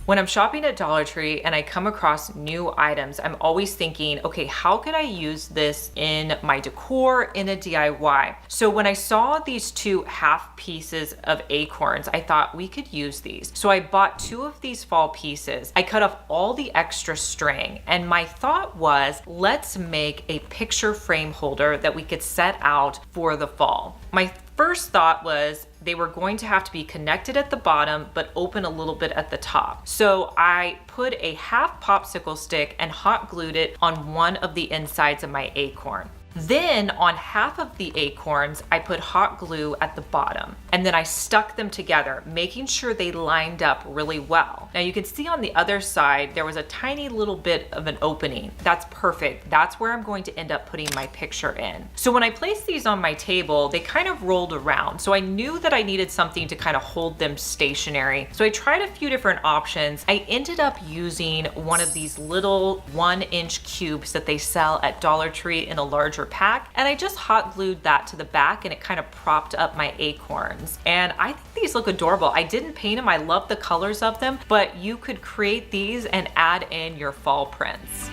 When I'm shopping at Dollar Tree and I come across new items, I'm always thinking, okay, how could I use this in my decor, in a DIY? So when I saw these two half pieces of acorns, I thought we could use these. So I bought two of these fall pieces. I cut off all the extra string, and my thought was, let's make a picture frame holder that we could set out for the fall. My first thought was they were going to have to be connected at the bottom but open a little bit at the top. So I put a half popsicle stick and hot glued it on one of the insides of my acorn. Then on half of the acorns, I put hot glue at the bottom, and then I stuck them together, making sure they lined up really well. Now you can see on the other side, there was a tiny little bit of an opening. That's perfect. That's where I'm going to end up putting my picture in. So when I placed these on my table, they kind of rolled around. So I knew that I needed something to kind of hold them stationary. So I tried a few different options. I ended up using one of these little 1-inch cubes that they sell at Dollar Tree in a larger pack, and I just hot glued that to the back, and it kind of propped up my acorns. And I think these look adorable. I didn't paint them. I love the colors of them, but you could create these and add in your fall prints.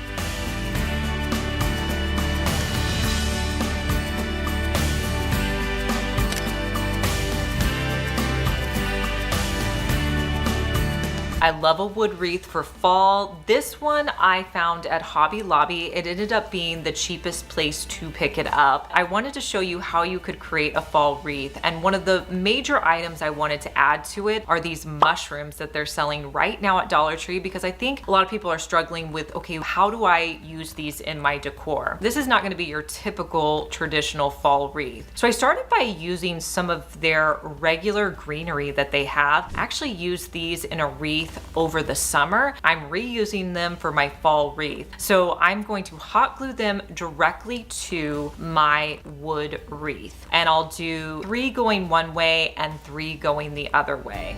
I love a wood wreath for fall. This one I found at Hobby Lobby. It ended up being the cheapest place to pick it up. I wanted to show you how you could create a fall wreath, and one of the major items I wanted to add to it are these mushrooms that they're selling right now at Dollar Tree, because I think a lot of people are struggling with, okay, how do I use these in my decor? This is not going to be your typical traditional fall wreath. So I started by using some of their regular greenery that they have. I actually used these in a wreath over the summer. I'm reusing them for my fall wreath. So I'm going to hot glue them directly to my wood wreath. And I'll do 3 going one way and 3 going the other way.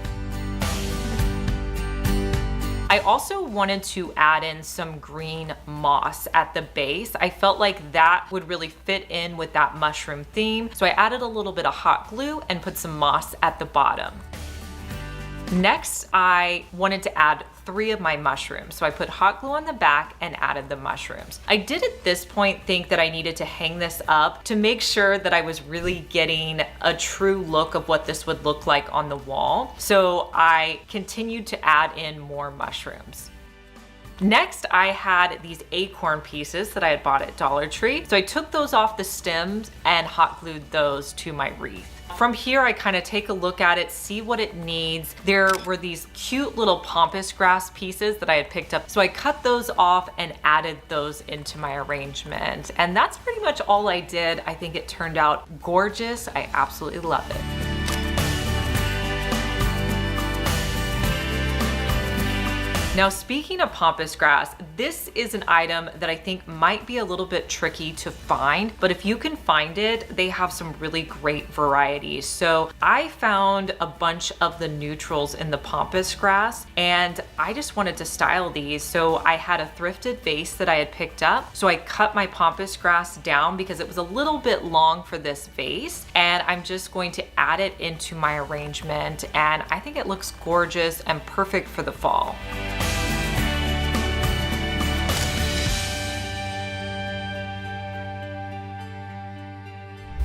I also wanted to add in some green moss at the base. I felt like that would really fit in with that mushroom theme. So I added a little bit of hot glue and put some moss at the bottom. Next, I wanted to add 3 of my mushrooms. So I put hot glue on the back and added the mushrooms. I did at this point think that I needed to hang this up to make sure that I was really getting a true look of what this would look like on the wall. So I continued to add in more mushrooms. Next, I had these acorn pieces that I had bought at Dollar Tree. So I took those off the stems and hot glued those to my wreath. From here, I kind of take a look at it, see what it needs. There were these cute little pampas grass pieces that I had picked up. So I cut those off and added those into my arrangement. And that's pretty much all I did. I think it turned out gorgeous. I absolutely love it. Now, speaking of pampas grass, this is an item that I think might be a little bit tricky to find, but if you can find it, they have some really great varieties. So I found a bunch of the neutrals in the pampas grass, and I just wanted to style these. So I had a thrifted vase that I had picked up. So I cut my pampas grass down because it was a little bit long for this vase, and I'm just going to add it into my arrangement. And I think it looks gorgeous and perfect for the fall.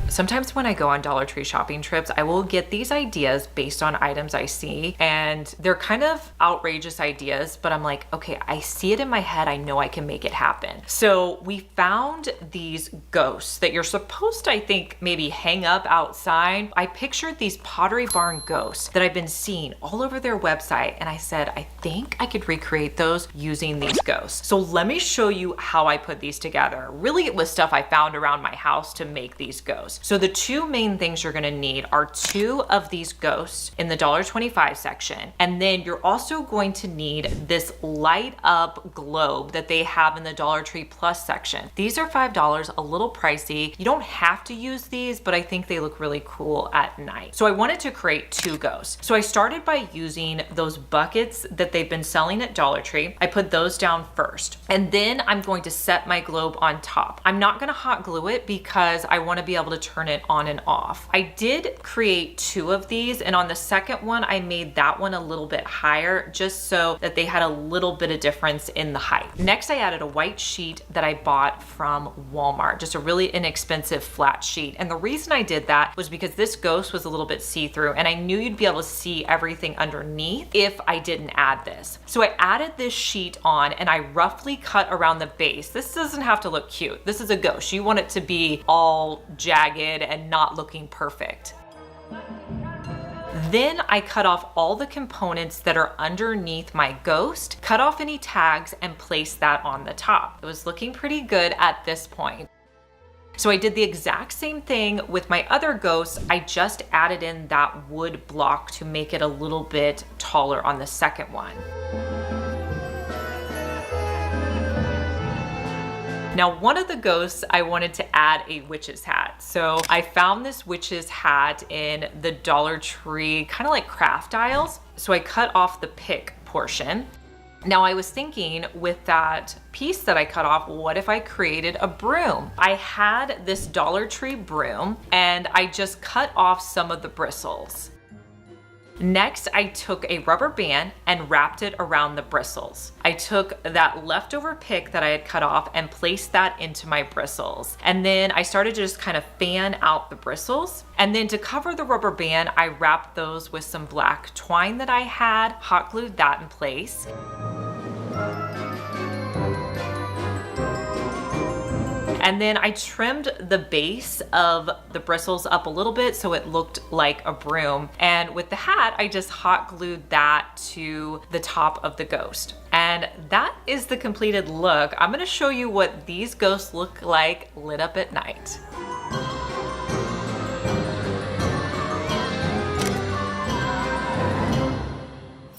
Sometimes when I go on Dollar Tree shopping trips, I will get these ideas based on items I see, and they're kind of outrageous ideas, but I'm like, okay, I see it in my head. I know I can make it happen. So we found these ghosts that you're supposed to, I think, maybe hang up outside. I pictured these Pottery Barn ghosts that I've been seeing all over their website, and I said, I think I could recreate those using these ghosts. So let me show you how I put these together. Really, it was stuff I found around my house to make these ghosts. So the 2 main things you're gonna need are 2 of these ghosts in the $1.25 section. And then you're also going to need this light up globe that they have in the Dollar Tree Plus section. These are $5, a little pricey. You don't have to use these, but I think they look really cool at night. So I wanted to create 2 ghosts. So I started by using those buckets that they've been selling at Dollar Tree. I put those down first, and then I'm going to set my globe on top. I'm not gonna hot glue it because I wanna be able to turn it on and off. I did create 2 of these, and on the second one, I made that one a little bit higher just so that they had a little bit of difference in the height. Next, I added a white sheet that I bought from Walmart, just a really inexpensive flat sheet. And the reason I did that was because this ghost was a little bit see-through, and I knew you'd be able to see everything underneath if I didn't add this. So I added this sheet on and I roughly cut around the base. This doesn't have to look cute. This is a ghost. You want it to be all jagged and not looking perfect. Then I cut off all the components that are underneath my ghost, cut off any tags, and placed that on the top. It was looking pretty good at this point. So I did the exact same thing with my other ghosts. I just added in that wood block to make it a little bit taller on the second one. Now, one of the ghosts, I wanted to add a witch's hat. So I found this witch's hat in the Dollar Tree, kind of like craft aisles. So I cut off the pick portion. Now I was thinking with that piece that I cut off, what if I created a broom? I had this Dollar Tree broom and I just cut off some of the bristles. Next, I took a rubber band and wrapped it around the bristles. I took that leftover pick that I had cut off and placed that into my bristles. And then I started to just kind of fan out the bristles. And then to cover the rubber band, I wrapped those with some black twine that I had, hot glued that in place. And then I trimmed the base of the bristles up a little bit so it looked like a broom. And with the hat, I just hot glued that to the top of the ghost. And that is the completed look. I'm gonna show you what these ghosts look like lit up at night.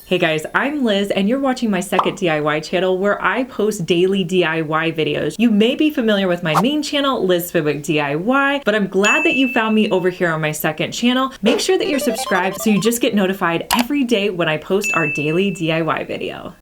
Hey guys, I'm Liz and you're watching my second DIY channel where I post daily DIY videos. You may be familiar with my main channel, Liz Fenwick DIY, but I'm glad that you found me over here on my second channel. Make sure that you're subscribed so you just get notified every day when I post our daily DIY video.